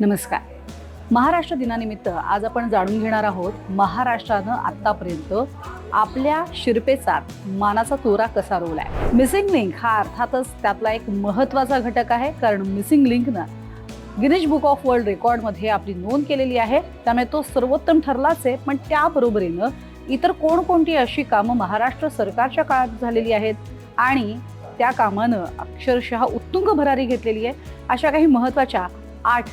नमस्कार. महाराष्ट्र दिनानिमित्त आज आपण जाणून घेणार आहोत महाराष्ट्रानं आतापर्यंत आपल्या शिरपेचात मानाचा तोरा कसा रोवलाय. मिसिंग लिंक हा अर्थातच त्यातला एक महत्त्वाचा घटक आहे, कारण मिसिंग लिंकनं गिनीज बुक ऑफ वर्ल्ड रेकॉर्डमध्ये आपली नोंद केलेली आहे. त्यामुळे तो सर्वोत्तम ठरलाच आहे, पण त्याबरोबरीनं इतर कोणकोणती अशी कामं महाराष्ट्र सरकारच्या काळात झालेली आहेत आणि त्या कामानं अक्षरशः उत्तुंग भरारी घेतलेली आहे, अशा काही महत्त्वाच्या 8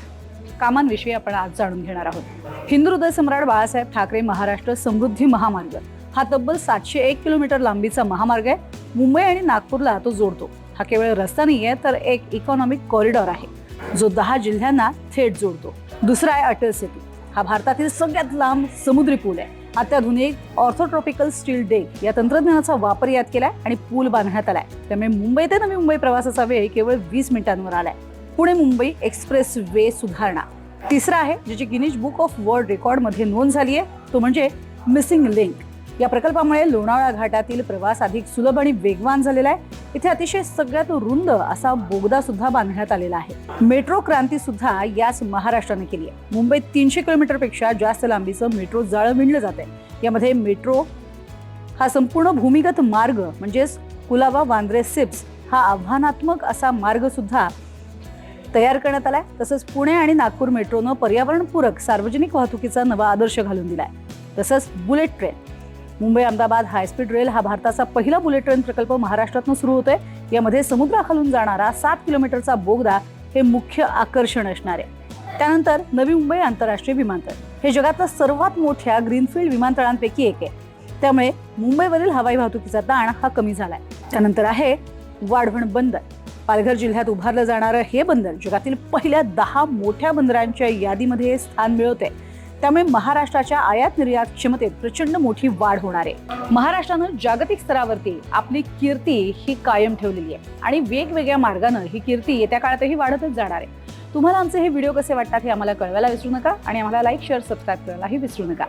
कामांविषयी आपण आज जाणून घेणार आहोत. हिंदू हृदय सम्राट बाळासाहेब ठाकरे महाराष्ट्र समृद्धी महामार्ग हा तब्बल 701 किलोमीटर लांबीचा महामार्ग आहे. मुंबई आणि नागपूरला तो जोडतो. हा केवळ रस्ता नाहीये, तर एक इकॉनॉमिक कॉरिडॉर आहे, जो 10 जिल्ह्यांना थेट जोडतो. दुसरा आहे अटल सेतू. हा भारतातील सगळ्यात लांब समुद्री पूल आहे. अत्याधुनिक ऑर्थोट्रॉपिकल स्टील डेक या तंत्रज्ञानाचा वापर यात केलाय आणि पूल बांधण्यात आलाय. त्यामुळे मुंबई ते नवी मुंबई प्रवासाचा वेळ केवळ 20 मिनिटांवर आलाय. पुणे मुंबई एक्सप्रेस वे सुधारणा तिसरा आहे, ज्याची गिनीज बुक ऑफ वर्ल्ड रेकॉर्डमध्ये नोंद झाली आहे, तो म्हणजे मिसिंग लिंक. या प्रकल्पामुळे लोणावळा घाटातील प्रवास अधिक सुलभ आणि वेगवान झालेला आहे. इथे अतिशय सगळ्यात रुंद असा बोगदा सुद्धा बांधण्यात आलेला आहे. मेट्रो क्रांती सुद्धा याच महाराष्ट्राने केली आहे. मुंबईत 300 किलोमीटरपेक्षा जास्त लांबीचं मेट्रो जाळं विणलं जाते. यामध्ये मेट्रो हा संपूर्ण भूमिगत मार्ग म्हणजेच कुलाबा वांद्रे सिप्स हा आव्हानात्मक असा मार्ग सुद्धा तयार करण्यात आलाय. तसंच पुणे आणि नागपूर मेट्रोनं पर्यावरणपूरक सार्वजनिक वाहतुकीचा नवा आदर्श घालून दिलाय. तसंच bullet train Mumbai Ahmedabad high speed rail हा भारताचा पहिला बुलेट ट्रेन प्रकल्प महाराष्ट्रातून सुरू होतोय. यामध्ये समुद्राखालून जाणारा 7 किलोमीटरचा बोगदा हे मुख्य आकर्षण असणार आहे. त्यानंतर नवी मुंबई आंतरराष्ट्रीय विमानतळ हे जगातल्या सर्वात मोठ्या ग्रीनफील्ड विमानतळांपैकी एक आहे. त्यामुळे मुंबईवरील हवाई वाहतुकीचा ताण हा कमी झालाय. त्यानंतर आहे वाढवण बंदर. पालघर जिल्ह्यात उभारलं जाणारं हे बंदर जगातील पहिल्या 10 मोठ्या बंदरांच्या यादीमध्ये स्थान मिळवते. त्यामुळे महाराष्ट्राच्या आयात निर्यात क्षमतेत प्रचंड मोठी वाढ होणार आहे. महाराष्ट्रानं जागतिक स्तरावरती आपली कीर्ती ही कायम ठेवलेली आहे आणि वेगवेगळ्या मार्गानं ही कीर्ती येत्या काळातही वाढतच जाणार आहे. तुम्हाला आमचे हे व्हिडिओ कसे वाटतात हे आम्हाला कळवायला विसरू नका आणि आम्हाला लाईक, शेअर, सबस्क्राईब करायलाही विसरू नका.